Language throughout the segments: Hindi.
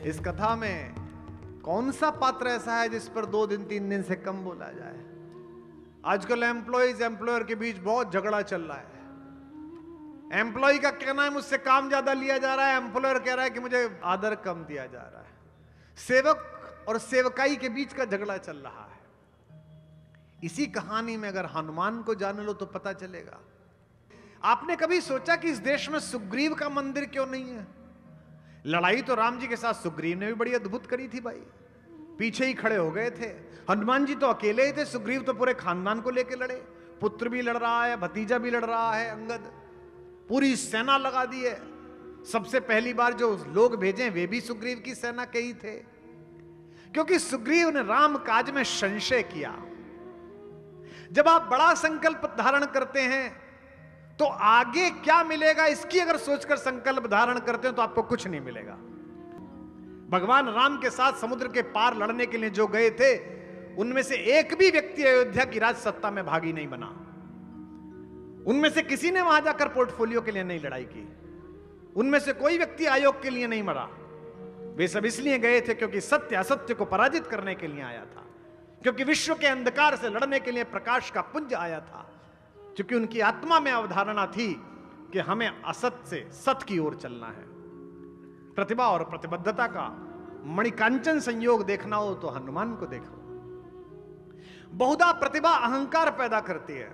इस कथा में कौन सा पात्र ऐसा है जिस पर 2 दिन 3 दिन से कम बोला जाए? आजकल एम्प्लॉइज एम्प्लॉयर के बीच बहुत झगड़ा चल रहा है। एम्प्लॉय का कहना है मुझसे काम ज्यादा लिया जा रहा है, एम्प्लॉयर कह रहा है कि मुझे आदर कम दिया जा रहा है। सेवक और सेवकाई के बीच का झगड़ा चल रहा है। इसी कहानी में अगर हनुमान को जान लो तो पता चलेगा। आपने कभी सोचा कि इस देश में सुग्रीव का मंदिर क्यों नहीं है? लड़ाई तो राम जी के साथ सुग्रीव ने भी बड़ी अद्भुत करी थी भाई, पीछे ही खड़े हो गए थे। हनुमान जी तो अकेले ही थे, सुग्रीव तो पूरे खानदान को लेकर लड़े। पुत्र भी लड़ रहा है, भतीजा भी लड़ रहा है, अंगद, पूरी सेना लगा दी है। सबसे पहली बार जो लोग भेजे वे भी सुग्रीव की सेना के ही थे, क्योंकि सुग्रीव ने राम काज में संशय किया। जब आप बड़ा संकल्प धारण करते हैं तो आगे क्या मिलेगा इसकी अगर सोचकर संकल्प धारण करते हैं तो आपको कुछ नहीं मिलेगा। भगवान राम के साथ समुद्र के पार लड़ने के लिए जो गए थे उनमें से एक भी व्यक्ति अयोध्या की राज सत्ता में भागी नहीं बना। उनमें से किसी ने वहां जाकर पोर्टफोलियो के लिए नहीं लड़ाई की। उनमें से कोई व्यक्ति आयोग के लिए नहीं मरा। वे सब इसलिए गए थे क्योंकि सत्य असत्य को पराजित करने के लिए आया था, क्योंकि विश्व के अंधकार से लड़ने के लिए प्रकाश का पुंज आया था, क्योंकि उनकी आत्मा में अवधारणा थी कि हमें असत से सत की ओर चलना है। प्रतिभा और प्रतिबद्धता का मणिकांचन संयोग देखना हो तो हनुमान को देखो। बहुधा प्रतिभा अहंकार पैदा करती है।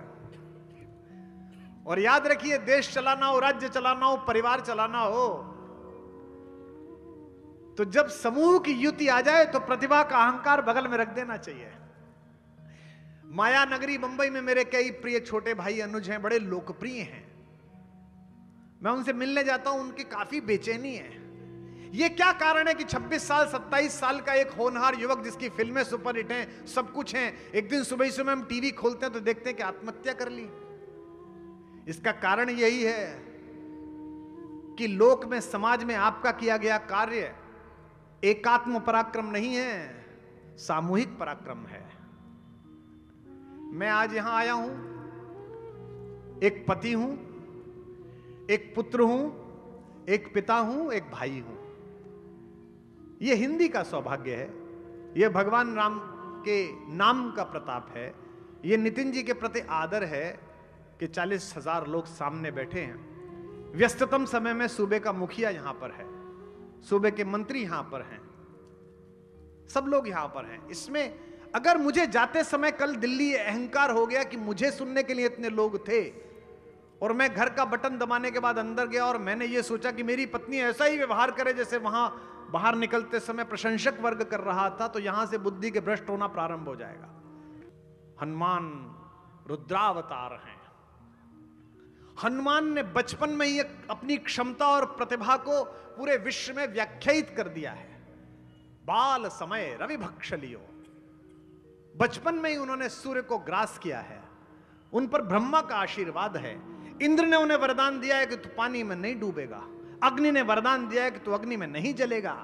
और याद रखिए, देश चलाना हो, राज्य चलाना हो, परिवार चलाना हो, तो जब समूह की युति आ जाए तो प्रतिभा का अहंकार बगल में रख देना चाहिए। माया नगरी मुंबई में मेरे कई प्रिय छोटे भाई अनुज हैं, बड़े लोकप्रिय हैं। मैं उनसे मिलने जाता हूं, उनकी काफी बेचैनी है। ये क्या कारण है कि 26 साल 27 साल का एक होनहार युवक जिसकी फिल्में सुपरहिट हैं, सब कुछ हैं, एक दिन सुबह ही सुबह हम टीवी खोलते हैं तो देखते हैं कि आत्महत्या कर ली। इसका कारण यही है कि लोक में, समाज में आपका किया गया कार्य एकात्म पराक्रम नहीं है, सामूहिक पराक्रम है। मैं आज यहां आया हूं, एक पति हूं, एक पुत्र हूं, एक पिता हूं, एक भाई हूं। यह हिंदी का सौभाग्य है, यह भगवान राम के नाम का प्रताप है, यह नितिन जी के प्रति आदर है कि 40,000 लोग सामने बैठे हैं। व्यस्ततम समय में सूबे का मुखिया यहां पर है, सूबे के मंत्री यहां पर हैं, सब लोग यहां पर हैं। इसमें अगर मुझे जाते समय कल दिल्ली अहंकार हो गया कि मुझे सुनने के लिए इतने लोग थे और मैं घर का बटन दबाने के बाद अंदर गया और मैंने ये सोचा कि मेरी पत्नी ऐसा ही व्यवहार करे जैसे वहां बाहर निकलते समय प्रशंसक वर्ग कर रहा था, तो यहां से बुद्धि के भ्रष्ट होना प्रारंभ हो जाएगा। हनुमान रुद्रावतार हैं। हनुमान ने बचपन में ही अपनी क्षमता और प्रतिभा को पूरे विश्व में व्याख्यायित कर दिया है। बाल समय रवि भक्ष लियो, बचपन में ही उन्होंने सूर्य को ग्रास किया है। उन पर ब्रह्मा का आशीर्वाद है। इंद्र ने उन्हें वरदान दिया है कि तू पानी में नहीं डूबेगा। अग्नि ने वरदान दिया है कि तू अग्नि में नहीं जलेगा।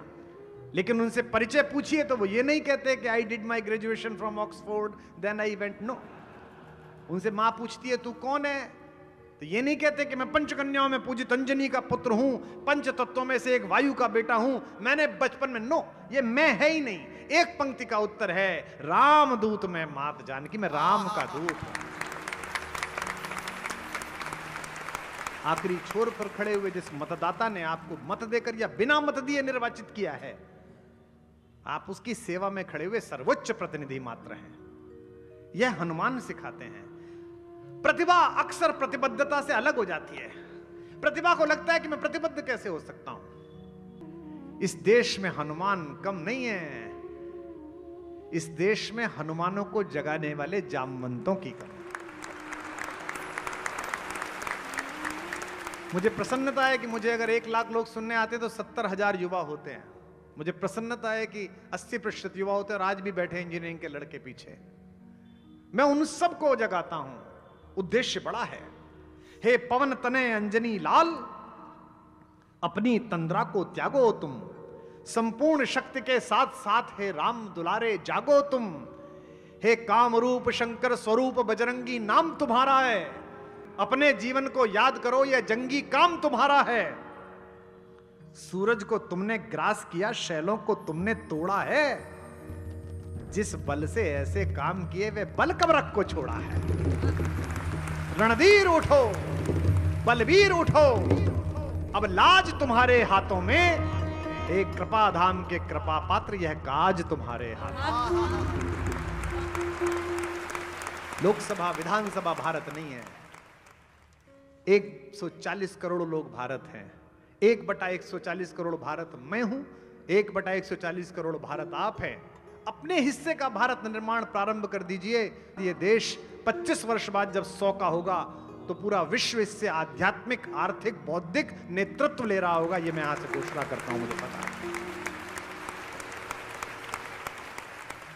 लेकिन उनसे परिचय पूछिए तो वो ये नहीं कहते कि I did my graduation from Oxford then I went, no. उनसे मां पूछती है तू कौन है, तो ये नहीं कहते कि मैं पंचकन्याओं में पूजित अंजनी का पुत्र हूं, पंच तत्वों में से एक वायु का बेटा हूं, मैंने बचपन में, नो, ये मैं है ही नहीं। एक पंक्ति का उत्तर है, राम दूत मैं मात जानकी, मैं राम का दूत हूं। आखिरी छोर पर खड़े हुए जिस मतदाता ने आपको मत देकर या बिना मत दिए निर्वाचित किया है, आप उसकी सेवा में खड़े हुए सर्वोच्च प्रतिनिधि मात्र हैं। यह हनुमान सिखाते हैं। प्रतिभा अक्सर प्रतिबद्धता से अलग हो जाती है। प्रतिभा को लगता है कि मैं प्रतिबद्ध कैसे हो सकता हूं। इस देश में हनुमान कम नहीं है। इस देश में हनुमानों को जगाने वाले जामवंतों की कमी। मुझे प्रसन्नता है कि मुझे अगर 1 लाख लोग सुनने आते तो 70,000 युवा होते हैं। मुझे प्रसन्नता है कि 80% युवा होते हैं और आज भी बैठे इंजीनियरिंग के लड़के पीछे। मैं उन सबको जगाता हूं। उद्देश्य बड़ा है। हे पवन तनय अंजनी लाल, अपनी तंद्रा को त्यागो तुम, संपूर्ण शक्ति के साथ साथ हे राम दुलारे जागो तुम। हे कामरूप शंकर स्वरूप बजरंगी नाम तुम्हारा है, अपने जीवन को याद करो, यह जंगी काम तुम्हारा है। सूरज को तुमने ग्रास किया, शैलों को तुमने तोड़ा है। जिस बल से ऐसे काम किए वे बल कब रख को छोड़ा है। रणधीर उठो, बलवीर उठो, अब लाज तुम्हारे हाथों में, एक कृपा धाम के कृपा पात्र यह काज तुम्हारे हाथ। लोकसभा विधानसभा भारत नहीं है, 140 करोड़ लोग भारत हैं। 1/140 करोड़ भारत मैं हूं, 1/140 करोड़ भारत आप हैं। अपने हिस्से का भारत निर्माण प्रारंभ कर दीजिए। ये देश 25 वर्ष बाद जब 100 का होगा तो पूरा विश्व इससे आध्यात्मिक, आर्थिक, बौद्धिक नेतृत्व ले रहा होगा। ये मैं यहां से घोषणा करता हूं, मुझे पता है।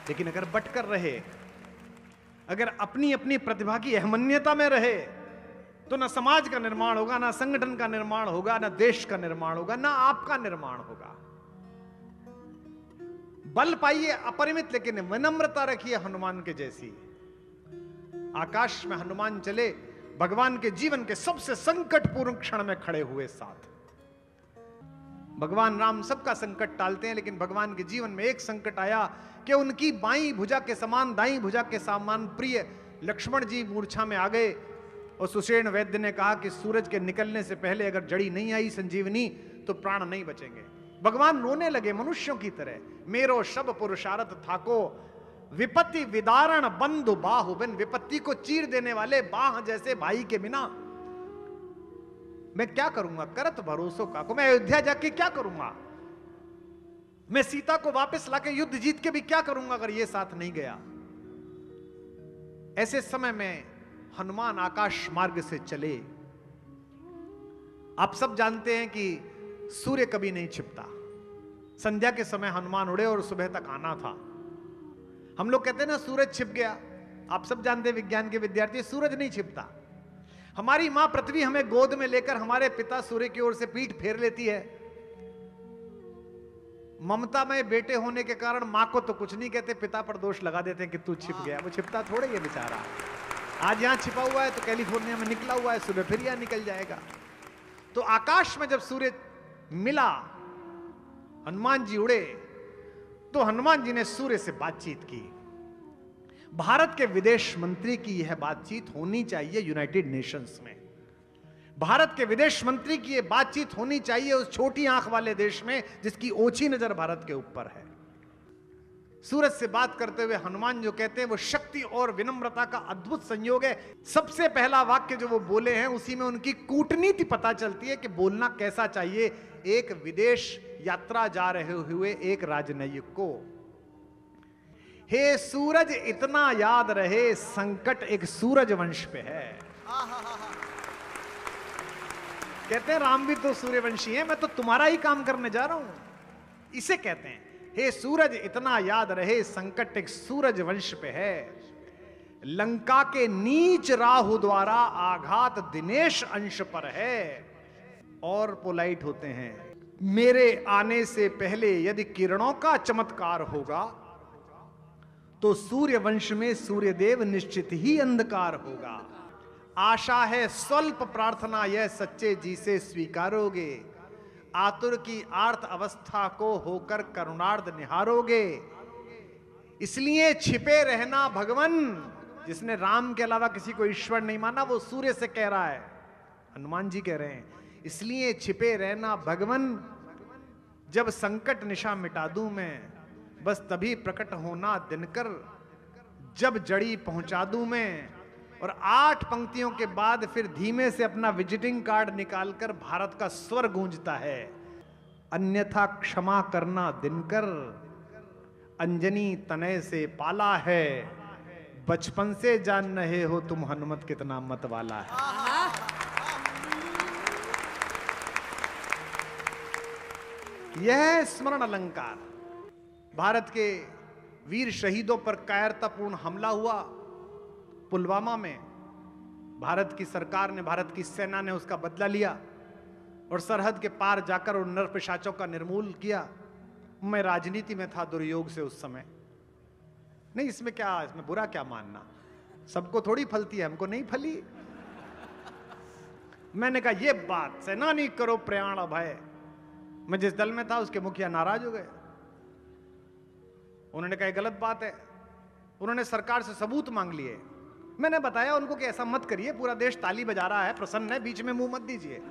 लेकिन अगर बटकर रहे, अगर अपनी अपनी प्रतिभा की अहमन्यता में रहे, तो ना समाज का निर्माण होगा, ना संगठन का निर्माण होगा, ना देश का निर्माण होगा, ना आपका निर्माण होगा। बल पाइए अपरिमित, लेकिन विनम्रता रखिए हनुमान के जैसी। आकाश में हनुमान चले, भगवान के जीवन के सबसे संकटपूर्ण क्षण में खड़े हुए साथ। भगवान राम सबका संकट टालते हैं, लेकिन भगवान के जीवन में एक संकट आया कि उनकी बाईं भुजा के समान, दाईं भुजा के समान प्रिय लक्ष्मण जी मूर्छा में आ गए। और सुषेण वैद्य ने कहा कि सूरज के निकलने से पहले अगर जड़ी नहीं आई संजीवनी तो प्राण नहीं बचेंगे। भगवान रोने लगे मनुष्यों की तरह। मेरो शब पुरुषारथ थाको, विपत्ति विदारण बंधु बाहु बिन। विपत्ति को चीर देने वाले बाह जैसे भाई के बिना मैं क्या करूंगा। करत भरोसों का को, मैं अयोध्या जाके क्या करूंगा। मैं सीता को वापस लाके युद्ध जीत के भी क्या करूंगा अगर ये साथ नहीं गया। ऐसे समय में हनुमान आकाश मार्ग से चले। आप सब जानते हैं कि सूर्य कभी नहीं छिपता। संध्या के समय हनुमान उड़े और सुबह तक आना था। हम लोग कहते हैं ना सूरज छिप गया। आप सब जानते हैं विज्ञान के विद्यार्थी, सूरज नहीं छिपता। हमारी मां पृथ्वी हमें गोद में लेकर हमारे पिता सूर्य की ओर से पीठ फेर लेती है। ममता में बेटे होने के कारण मां को तो कुछ नहीं कहते, पिता पर दोष लगा देते हैं कि तू छिप गया। वो छिपता थोड़े ही बेचारा। आज यहां छिपा हुआ है तो कैलिफोर्निया में निकला हुआ है, सुबह फिर यहां निकल जाएगा। तो आकाश में जब सूर्य मिला, हनुमान जी उड़े, तो हनुमान जी ने सूर्य से बातचीत की। भारत के विदेश मंत्री की यह बातचीत होनी चाहिए यूनाइटेड नेशंस में। भारत के विदेश मंत्री की यह बातचीत होनी चाहिए उस छोटी आंख वाले देश में जिसकी ओछी नजर भारत के ऊपर है। सूरज से बात करते हुए हनुमान जो कहते हैं वो शक्ति और विनम्रता का अद्भुत संयोग है। सबसे पहला वाक्य जो वो बोले हैं उसी में उनकी कूटनीति पता चलती है कि बोलना कैसा चाहिए एक विदेश यात्रा जा रहे हुए एक राजनयिक को। हे सूरज इतना याद रहे, संकट एक सूरज वंश पे है। कहते हैं राम भी तो सूर्यवंशी है, मैं तो तुम्हारा ही काम करने जा रहा हूं। इसे कहते हैं हे सूरज इतना याद रहे, संकट एक सूरज वंश पे है। लंका के नीच राहु द्वारा आघात दिनेश अंश पर है। और पोलाइट होते हैं, मेरे आने से पहले यदि किरणों का चमत्कार होगा तो सूर्य वंश में सूर्यदेव निश्चित ही अंधकार होगा। आशा है स्वल्प प्रार्थना यह सच्चे जी से स्वीकारोगे। आतुर की आर्त अवस्था को होकर करुणार्ध निहारोगे। इसलिए छिपे रहना भगवन। जिसने राम के अलावा किसी को ईश्वर नहीं माना वो सूर्य से कह रहा है, हनुमान जी कह रहे हैं। इसलिए छिपे रहना भगवन, जब संकट निशा मिटा दूं मैं, बस तभी प्रकट होना दिनकर, जब जड़ी पहुंचा दूं मैं। और 8 पंक्तियों के बाद फिर धीमे से अपना विजिटिंग कार्ड निकालकर भारत का स्वर गूंजता है। अन्यथा क्षमा करना दिनकर, अंजनी तनय से पाला है। बचपन से जान रहे हो तुम हनुमत कितना मत वाला है। यह स्मरण अलंकार भारत के वीर शहीदों पर कायरतापूर्ण हमला हुआ पुलवामा में। भारत की सरकार ने, भारत की सेना ने उसका बदला लिया और सरहद के पार जाकर उन नरपिशाचों का निर्मूल किया। मैं राजनीति में था दुर्योग से उस समय। नहीं, इसमें क्या, इसमें बुरा क्या मानना, सबको थोड़ी फलती है, हमको नहीं फली। मैंने कहा ये बात सेनानी करो प्रयाण अभय, मैं जिस दल में था उसके मुखिया नाराज हो गए। उन्होंने कहा गलत बात है। उन्होंने सरकार से सबूत मांग लिए। मैंने बताया उनको कि ऐसा मत करिए, पूरा देश ताली बजा रहा है, प्रसन्न है, बीच में मुंह मत दीजिए।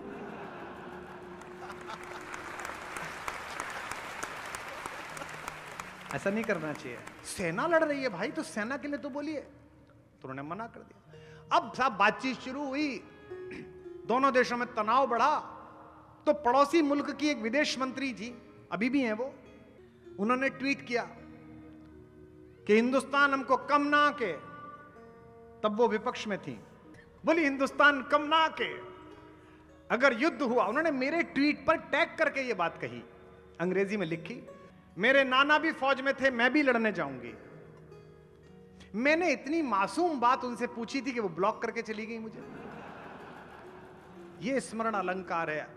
ऐसा नहीं करना चाहिए। सेना लड़ रही है भाई, तो सेना के लिए तो बोलिए। तो उन्होंने मना कर दिया। अब साहब बातचीत शुरू हुई, दोनों देशों में तनाव बढ़ा। तो पड़ोसी मुल्क की एक विदेश मंत्री थी, अभी भी हैं वो, उन्होंने ट्वीट किया कि हिंदुस्तान हमको कम ना के। तब वो विपक्ष में थी, बोली हिंदुस्तान कम ना के, अगर युद्ध हुआ। उन्होंने मेरे ट्वीट पर टैग करके ये बात कही, अंग्रेजी में लिखी, मेरे नाना भी फौज में थे, मैं भी लड़ने जाऊंगी। मैंने इतनी मासूम बात उनसे पूछी थी कि वो ब्लॉक करके चली गई मुझे। ये स्मरण अलंकार है।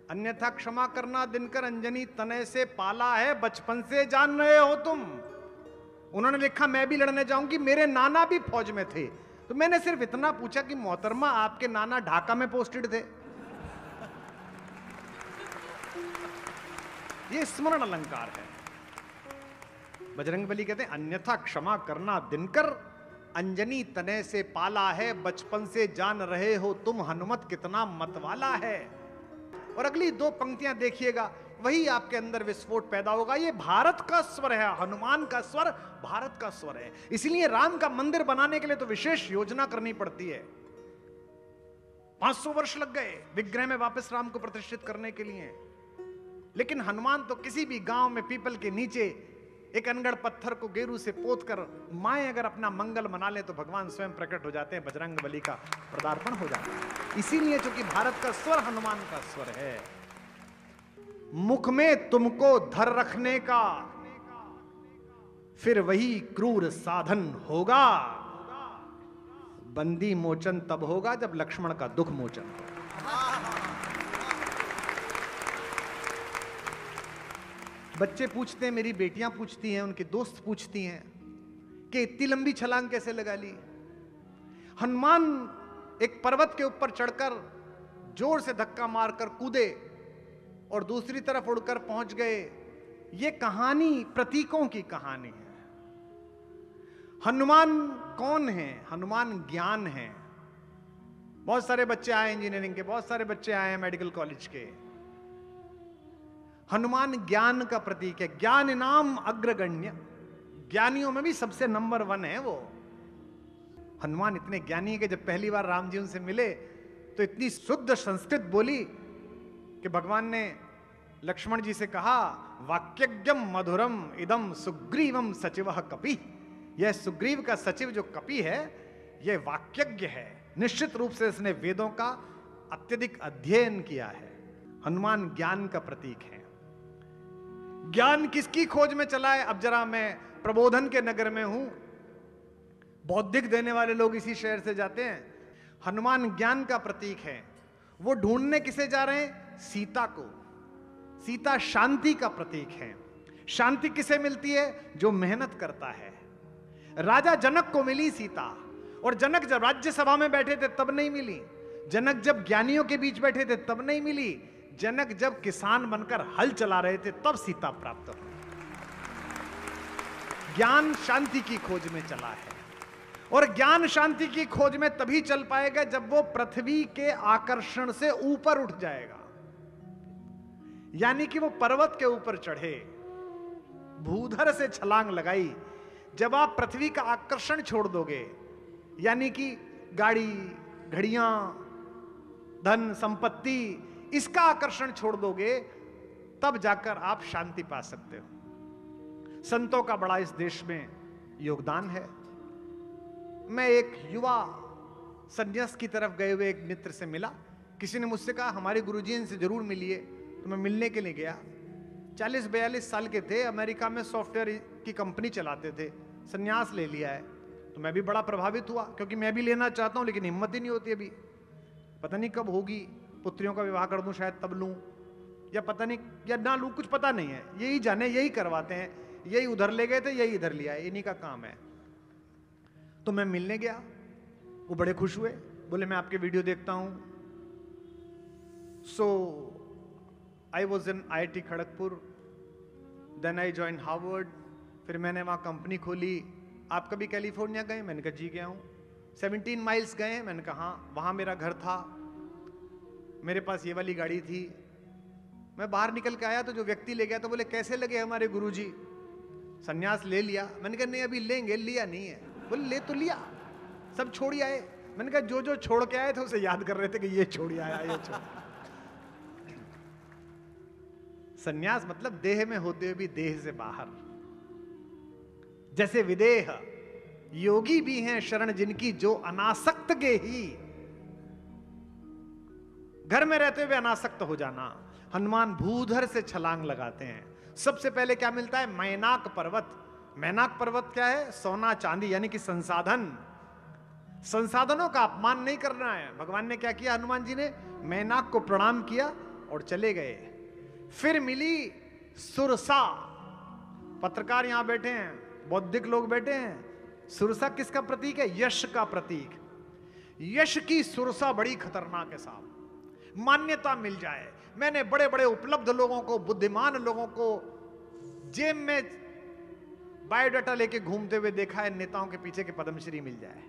अन्यथा क्षमा करना दिनकर अंजनी तनय से पाला है, बचपन से जान रहे हो तुम। उन्होंने लिखा मैं भी लड़ने जाऊंगी, मेरे नाना भी फौज में थे। तो मैंने सिर्फ इतना पूछा कि मोहतरमा आपके नाना ढाका में पोस्टेड थे? ये स्मरण अलंकार है। बजरंगबली कहते हैं अन्यथा क्षमा करना दिनकर अंजनी तने से पाला है, बचपन से जान रहे हो तुम हनुमत कितना मतवाला है। और अगली दो पंक्तियां देखिएगा, वही आपके अंदर विस्फोट पैदा होगा। ये भारत का स्वर है, हनुमान का स्वर भारत का स्वर है। इसलिए राम का मंदिर बनाने के लिए तो विशेष योजना करनी पड़ती है। 500 वर्ष लग गए विग्रह में वापस राम को प्रतिष्ठित करने के लिए। लेकिन हनुमान तो किसी भी गांव में पीपल के नीचे एक अनगढ़ पत्थर को गेरू से पोत कर माएं अगर अपना मंगल मना ले तो भगवान स्वयं प्रकट हो जाते हैं, बजरंगबली का पदार्पण हो जाता है। इसीलिए चूंकि भारत का स्वर हनुमान का स्वर है। मुख में तुमको धर रखने का फिर वही क्रूर साधन होगा। बंदी मोचन तब होगा जब लक्ष्मण का दुख मोचन होगा। बच्चे पूछते हैं, मेरी बेटियां पूछती हैं, उनके दोस्त पूछती हैं कि इतनी लंबी छलांग कैसे लगा ली। हनुमान एक पर्वत के ऊपर चढ़कर जोर से धक्का मारकर कूदे और दूसरी तरफ उड़कर पहुंच गए। यह कहानी प्रतीकों की कहानी है। हनुमान कौन है? हनुमान ज्ञान है। बहुत सारे बच्चे आए इंजीनियरिंग के, बहुत सारे बच्चे आए हैं मेडिकल कॉलेज के। हनुमान ज्ञान का प्रतीक है। ज्ञान नाम अग्रगण्य, ज्ञानियों में भी सबसे नंबर 1 है वो। हनुमान इतने ज्ञानी है कि जब पहली बार राम जी उनसे मिले तो इतनी शुद्ध संस्कृत बोली कि भगवान ने लक्ष्मण जी से कहा, वाक्यज्ञम मधुरम इदम सुग्रीवम सचिवः कपि। यह सुग्रीव का सचिव जो कपि है, यह वाक्यज्ञ है। निश्चित रूप से इसने वेदों का अत्यधिक अध्ययन किया है। हनुमान ज्ञान का प्रतीक है। ज्ञान किसकी खोज में चला है? अब जरा मैं प्रबोधन के नगर में हूं, बौद्धिक देने वाले लोग इसी शहर से जाते हैं। हनुमान ज्ञान का प्रतीक है। वो ढूंढने किसे जा रहे हैं? सीता को। सीता शांति का प्रतीक है। शांति किसे मिलती है? जो मेहनत करता है। राजा जनक को मिली सीता, और जनक जब राज्यसभा में बैठे थे तब नहीं मिली। जनक जब ज्ञानियों के बीच बैठे थे तब नहीं मिली। जनक जब किसान बनकर हल चला रहे थे तब सीता प्राप्त हुई। ज्ञान शांति की खोज में चला है, और ज्ञान शांति की खोज में तभी चल पाएगा जब वो पृथ्वी के आकर्षण से ऊपर उठ जाएगा। यानी कि वो पर्वत के ऊपर चढ़े, भूधर से छलांग लगाई। जब आप पृथ्वी का आकर्षण छोड़ दोगे, यानी कि गाड़ी, घड़ियां, धन, संपत्ति, इसका आकर्षण छोड़ दोगे, तब जाकर आप शांति पा सकते हो। संतों का बड़ा इस देश में योगदान है। मैं एक युवा संन्यास की तरफ गए हुए एक मित्र से मिला। किसी ने मुझसे कहा हमारे गुरुजी इनसे जरूर मिलिए, तो मैं मिलने के लिए गया। 40-42 साल के थे, अमेरिका में सॉफ्टवेयर की कंपनी चलाते थे, संन्यास ले लिया है। तो मैं भी बड़ा प्रभावित हुआ, क्योंकि मैं भी लेना चाहता हूं, लेकिन हिम्मत ही नहीं होती अभी। पता नहीं कब होगी, पुत्रियों का विवाह कर दूं शायद तब लूं, या पता नहीं, या ना लूं, कुछ पता नहीं है। यही जाने, यही करवाते हैं, यही उधर ले गए थे, यही इधर लिया है, इन्हीं का काम है। तो मैं मिलने गया, वो बड़े खुश हुए, बोले मैं आपके वीडियो देखता हूं, so I was in IIT Kharagpur, then I join Harvard, फिर मैंने वहाँ कंपनी खोली। आप कभी कैलिफोर्निया गए? मैंने कहा जी गया हूँ। 17 माइल्स गए? मैंने कहा हाँ, वहाँ मेरा घर था, मेरे पास ये वाली गाड़ी थी। मैं बाहर निकल के आया तो जो व्यक्ति ले गया तो बोले कैसे लगे हमारे गुरुजी? सन्यास ले लिया? मैंने कहा नहीं अभी लेंगे, लिया नहीं है। बोले ले तो लिया, सब छोड़ आए। मैंने कहा जो जो छोड़ के आए थे उसे याद कर रहे थे कि ये छोड़ आया, ये छोड़। सन्यास मतलब देह में होते हुए भी देह से बाहर। जैसे विदेह योगी भी हैं शरण जिनकी जो अनासक्त गे ही। घर में रहते हुए अनासक्त हो जाना। हनुमान भूधर से छलांग लगाते हैं। सबसे पहले क्या मिलता है? मैनाक पर्वत। मैनाक पर्वत क्या है? सोना चांदी, यानी कि संसाधन। संसाधनों का अपमान नहीं करना है। भगवान ने क्या किया? हनुमान जी ने मैनाक को प्रणाम किया और चले गए। फिर मिली सुरसा। पत्रकार यहां बैठे हैं, बौद्धिक लोग बैठे हैं। सुरसा किसका प्रतीक है? यश का प्रतीक। यश की सुरसा बड़ी खतरनाक है साहब। मान्यता मिल जाए। मैंने बड़े बड़े उपलब्ध लोगों को, बुद्धिमान लोगों को जेब में बायोडाटा लेके घूमते हुए देखा है। नेताओं के पीछे के पद्मश्री मिल जाए,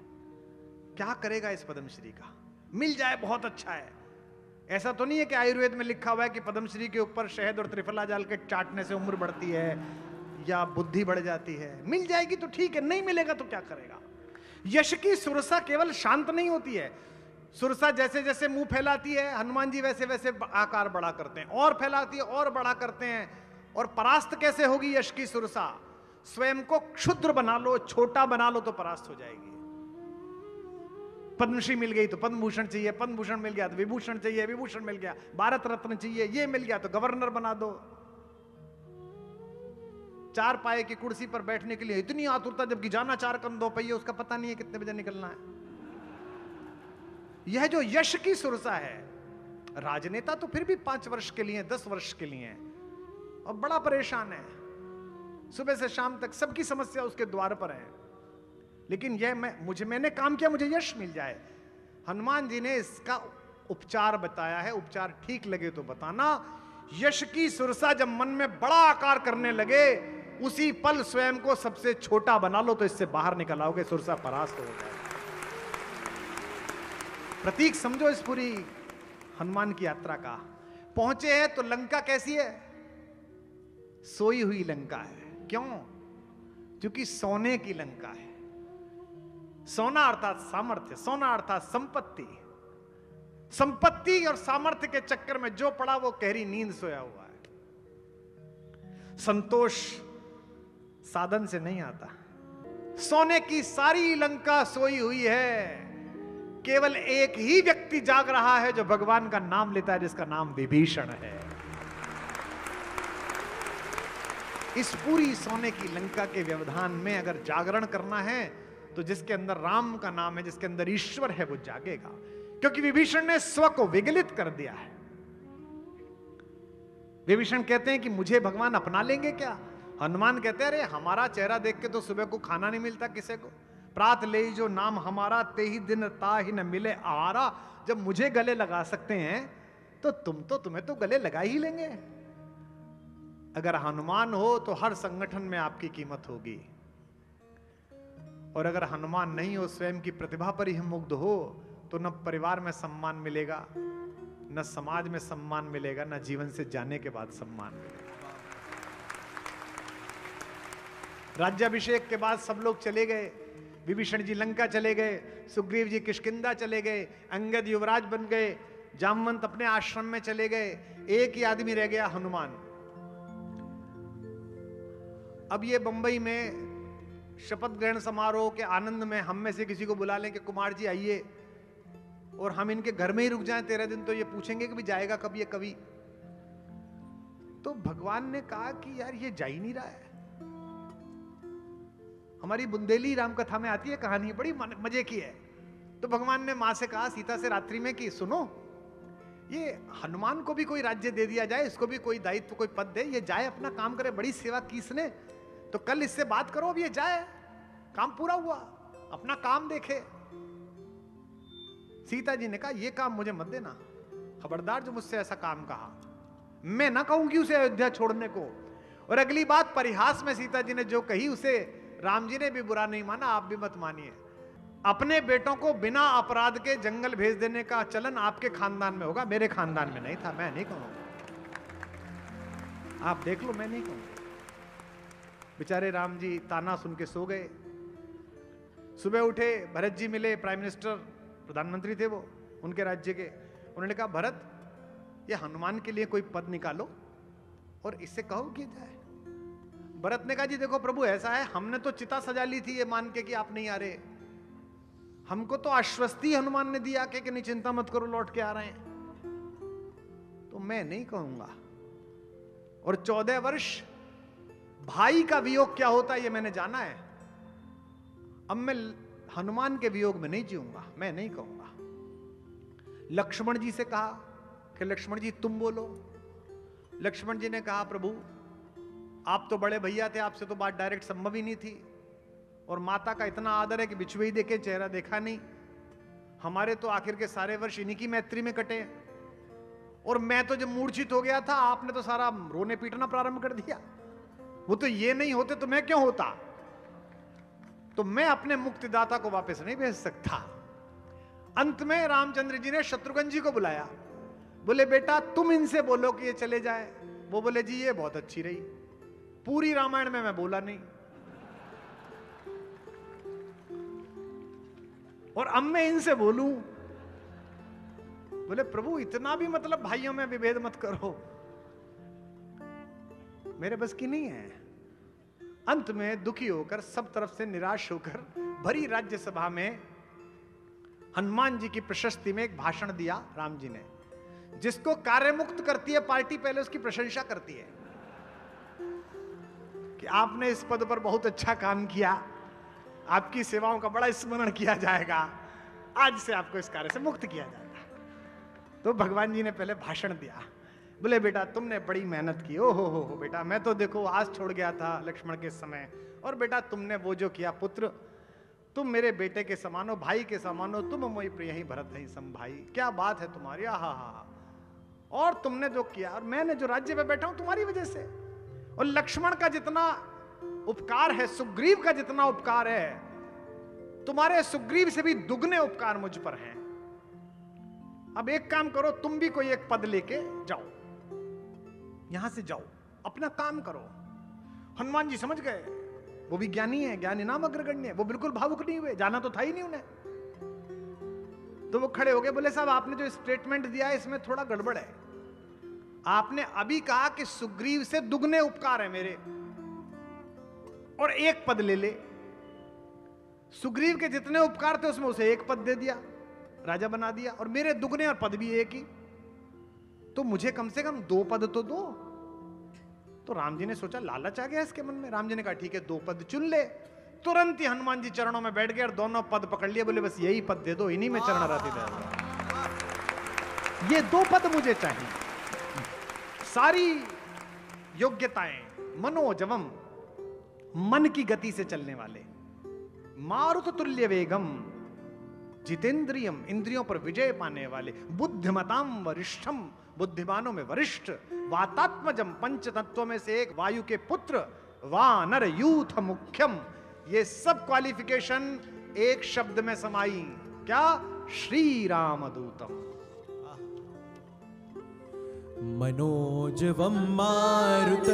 क्या करेगा इस पद्मश्री का? मिल जाए बहुत अच्छा है। ऐसा तो नहीं है कि आयुर्वेद में लिखा हुआ है कि पद्मश्री के ऊपर शहद और त्रिफला डाल के चाटने से उम्र बढ़ती है या बुद्धि बढ़ जाती है। मिल जाएगी तो ठीक है, नहीं मिलेगा तो क्या करेगा? यश की सुरसा केवल शांत नहीं होती है। सुरसा जैसे जैसे मुंह फैलाती है, हनुमान जी वैसे वैसे आकार बड़ा करते हैं, और फैलाती है और बड़ा करते हैं। और परास्त कैसे होगी यश की सुरसा? स्वयं को क्षुद्र बना लो, छोटा बना लो तो परास्त हो जाएगी। पद्मश्री मिल गई तो पद्म भूषण चाहिए, पद्म भूषण मिल गया तो विभूषण चाहिए, विभूषण मिल गया भारत रत्न चाहिए, ये मिल गया तो गवर्नर बना दो। चार पाए की कुर्सी पर बैठने के लिए इतनी आतुरता, जबकि जाना 4 कदम 2 पहिए, उसका पता नहीं है कितने बजे निकलना है। यह जो यश की सुरसा है, राजनेता तो फिर भी 5 वर्ष के लिए, 10 वर्ष के लिए, और बड़ा परेशान है, सुबह से शाम तक सबकी समस्या उसके द्वार पर है। लेकिन यह मैंने काम किया, मुझे यश मिल जाए। हनुमान जी ने इसका उपचार बताया है। उपचार ठीक लगे तो बताना। यश की सुरसा जब मन में बड़ा आकार करने लगे, उसी पल स्वयं को सबसे छोटा बना लो तो इससे बाहर निकल आओगे, सुरसा परास्त हो जाए। प्रतीक समझो इस पूरी हनुमान की यात्रा का। पहुंचे हैं तो लंका कैसी है? सोई हुई लंका है। क्यों? क्योंकि सोने की लंका है। सोना अर्थात सामर्थ्य, सोना अर्थात संपत्ति। संपत्ति और सामर्थ्य के चक्कर में जो पड़ा वो गहरी नींद सोया हुआ है। संतोष साधन से नहीं आता। सोने की सारी लंका सोई हुई है, केवल एक ही व्यक्ति जाग रहा है जो भगवान का नाम लेता है, जिसका नाम विभीषण है। इस पूरी सोने की लंका के व्यवधान में अगर जागरण करना है तो जिसके अंदर राम का नाम है, जिसके अंदर ईश्वर है, वो जागेगा। क्योंकि विभीषण ने स्व को विगलित कर दिया है। विभीषण कहते हैं कि मुझे भगवान अपना लेंगे क्या? हनुमान कहते हैं अरे हमारा चेहरा देख के तो सुबह को खाना नहीं मिलता किसी को। प्रात ले जो नाम हमारा, ते ही दिन ता ही न मिले आहारा। जब मुझे गले लगा सकते हैं तो तुम्हें तो गले लगा ही लेंगे। अगर हनुमान हो तो हर संगठन में आपकी कीमत होगी, और अगर हनुमान नहीं हो, स्वयं की प्रतिभा पर ही मुग्ध हो, तो न परिवार में सम्मान मिलेगा, न समाज में सम्मान मिलेगा, न जीवन से जाने के बाद सम्मान मिलेगा। राज्याभिषेक के बाद सब लोग चले गए। विभीषण जी लंका चले गए, सुग्रीव जी किष्किंधा चले गए, अंगद युवराज बन गए, जामवंत अपने आश्रम में चले गए। एक ही आदमी रह गया, हनुमान। अब ये बंबई में शपथ ग्रहण समारोह के आनंद में हम में से किसी को बुला लें कि कुमार जी आइए, और हम इनके घर में ही रुक जाएं 13 दिन, तो ये पूछेंगे कि भी जाएगा कब ये कभी? तो भगवान ने कहा कि यार ये जा ही नहीं रहा है। हमारी बुंदेली राम कथा में आती है कहानी, बड़ी मजे की है। तो भगवान ने मां से कहा, सीता से रात्रि में, कि सुनो, ये हनुमान को भी कोई राज्य दे दिया जाए, इसको भी कोई दायित्व, कोई पद दे, ये जाए अपना काम करे, बड़ी सेवा की इसने, तो कल इससे बात करो, अब ये जाए, काम पूरा हुआ, अपना काम देखे। सीता जी ने कहा ये काम मुझे मत देना, खबरदार जो मुझसे ऐसा काम कहा, मैं ना कहूं कि उसे अयोध्या छोड़ने को। और अगली बात, परिहास में सीता जी ने जो कही उसे राम जी ने भी बुरा नहीं माना, आप भी मत मानिए। अपने बेटों को बिना अपराध के जंगल भेज देने का चलन आपके खानदान में होगा, मेरे खानदान में नहीं था। मैं नहीं कहूंगा, आप देख लो, मैं नहीं कहूंगा। बेचारे राम जी ताना सुन के सो गए। सुबह उठे, भरत जी मिले, प्राइम मिनिस्टर, प्रधानमंत्री थे वो उनके राज्य के। उन्होंने कहा, भरत, ये हनुमान के लिए कोई पद निकालो और इससे कहो कि जाए। भरत ने कहा, जी देखो प्रभु, ऐसा है, हमने तो चिता सजा ली थी ये मान के कि आप नहीं आ रहे। हमको तो आश्वस्ति हनुमान ने दिया कि नहीं, चिंता मत करो, लौट के आ रहे हैं। तो मैं नहीं कहूंगा। और 14 वर्ष भाई का वियोग क्या होता है ये मैंने जाना है। अब मैं हनुमान के वियोग में नहीं जीऊंगा, मैं नहीं कहूंगा। लक्ष्मण जी से कहा कि लक्ष्मण जी तुम बोलो। लक्ष्मण जी ने कहा, प्रभु आप तो बड़े भैया थे, आपसे तो बात डायरेक्ट संभव ही नहीं थी। और माता का इतना आदर है कि बिछुए ही देखे, चेहरा देखा नहीं। हमारे तो आखिर के सारे वर्ष इन्हीं की मैत्री में कटे। और मैं तो जब मूर्छित हो गया था, आपने तो सारा रोने पीटना प्रारंभ कर दिया। वो तो ये नहीं होते तो मैं क्यों होता। तो मैं अपने मुक्तिदाता को वापस नहीं भेज सकता। अंत में रामचंद्र जी ने शत्रुघ्न जी को बुलाया। बोले, बेटा तुम इनसे बोलो कि ये चले जाए। वो बोले, जी ये बहुत अच्छी रही, पूरी रामायण में मैं बोला नहीं, और अब मैं इनसे बोलूं। बोले, प्रभु इतना भी मतलब भाइयों में विभेद मत करो, मेरे बस की नहीं है। अंत में दुखी होकर, सब तरफ से निराश होकर, भरी राज्यसभा में हनुमान जी की प्रशस्ति में एक भाषण दिया राम जी ने। जिसको कार्य मुक्त करती है पार्टी, पहले उसकी प्रशंसा करती है कि आपने इस पद पर बहुत अच्छा काम किया, आपकी सेवाओं का बड़ा स्मरण किया जाएगा, आज से आपको इस कार्य से मुक्त किया जाएगा। तो भगवान जी ने पहले भाषण दिया। बोले, बेटा तुमने बड़ी मेहनत की। ओ हो बेटा, मैं तो देखो आज छोड़ गया था लक्ष्मण के समय, और बेटा तुमने वो जो किया, पुत्र तुम मेरे बेटे के समान हो, भाई के समान हो, तुम मोई प्रिय ही भरत है सम भाई। क्या बात है तुम्हारी, हा। और तुमने जो किया, और मैंने जो राज्य पे बैठा हूं तुम्हारी वजह से। और लक्ष्मण का जितना उपकार है, सुग्रीव का जितना उपकार है, तुम्हारे सुग्रीव से भी दुगने उपकार मुझ पर हैं। अब एक काम करो, तुम भी कोई एक पद लेके जाओ, यहां से जाओ, अपना काम करो। हनुमान जी समझ गए, वो भी ज्ञानी है, ज्ञानी नाम अग्रगण्य है, वो बिल्कुल भावुक नहीं हुए, जाना तो था ही नहीं उन्हें। तो वो खड़े हो गए, बोले, साहब आपने जो स्टेटमेंट दिया है इसमें थोड़ा गड़बड़ है। आपने अभी कहा कि सुग्रीव से दुगने उपकार है मेरे, और एक पद ले ले। सुग्रीव के जितने उपकार थे उसमें उसे एक पद दे दिया, राजा बना दिया, और मेरे दुगने और पद भी एक ही। तो मुझे कम से कम 2 पद तो दो। तो राम जी ने सोचा, लालच आ गया इसके मन में। राम जी ने कहा, ठीक है 2 पद चुन ले। तुरंत ही हनुमान जी चरणों में बैठ गए और दोनों पद पकड़ लिए। बोले, बस यही पद दे दो, इन्हीं में चरण रहती है, ये 2 पद मुझे चाहिए। सारी योग्यताएं, मनोजवम, मन की गति से चलने वाले, मारुत तुल्य वेगम, जितेंद्रियम, इंद्रियों पर विजय पाने वाले, बुद्धिमताम वरिष्ठम, बुद्धिमानों में वरिष्ठ, वातात्मजम, पंच तत्वों में से एक, वायु के पुत्र, वानर यूथ मुख्यम। ये सब क्वालिफिकेशन एक शब्द में समाई, क्या? श्री रामदूतम। मनोजवं मारुततुल्यवेगं,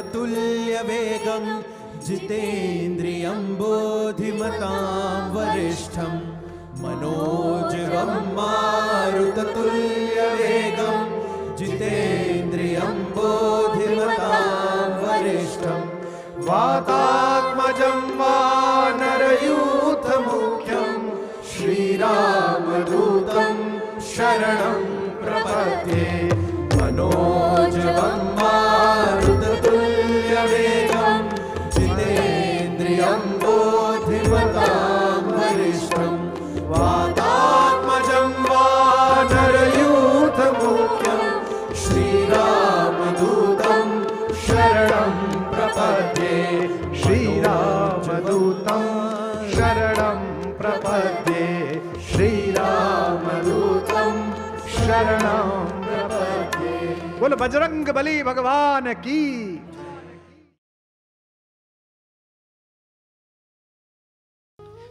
जितेन्द्रियं बोधिमतां वरिष्ठं। मनोजवं मारुततुल्यवेगं, जितेन्द्रियं बोधिमतां वरिष्ठं। वातात्मजं वानरयूथमुख्यं, श्रीरामदूतं शरणं प्रपद्ये। मनोजवं मारुततुल्यवेगं, जितेन्द्रियं बोधिमतां वरिष्ठं। वातात्मजं वानरयूथमुख्यं, श्रीरामदूतं शरणं प्रपद्ये। श्रीरामदूतं शरणं प्रपद्ये। श्रीरामदूतं शरणं प्रपद्ये। बोल बजरंग बली भगवान की।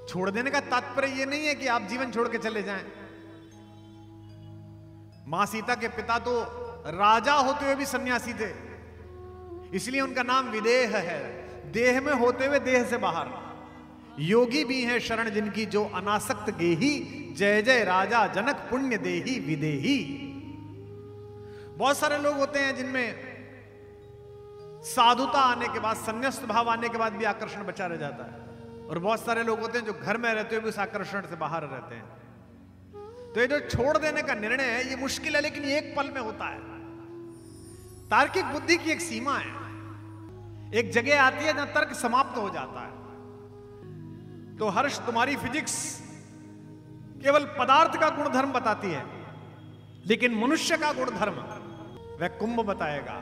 छोड़ देने का तात्पर्य यह नहीं है कि आप जीवन छोड़ के चले जाएं। मां सीता के पिता तो राजा होते हुए भी सन्यासी थे, इसलिए उनका नाम विदेह है। देह में होते हुए देह से बाहर। योगी भी हैं शरण जिनकी जो अनासक्त गेही, जय जय राजा जनक पुण्य देही विदेही। बहुत सारे लोग होते हैं जिनमें साधुता आने के बाद, संन्यास्त भाव आने के बाद भी आकर्षण बचा रह जाता है, और बहुत सारे लोग होते हैं जो घर में रहते हुए भी उस आकर्षण से बाहर रहते हैं। तो ये जो छोड़ देने का निर्णय है ये मुश्किल है, लेकिन ये एक पल में होता है। तार्किक बुद्धि की एक सीमा है, एक जगह आती है जहां तर्क समाप्त हो जाता है। तो हर्ष, तुम्हारी फिजिक्स केवल पदार्थ का गुणधर्म बताती है, लेकिन मनुष्य का गुणधर्म वह कुंभ बताएगा।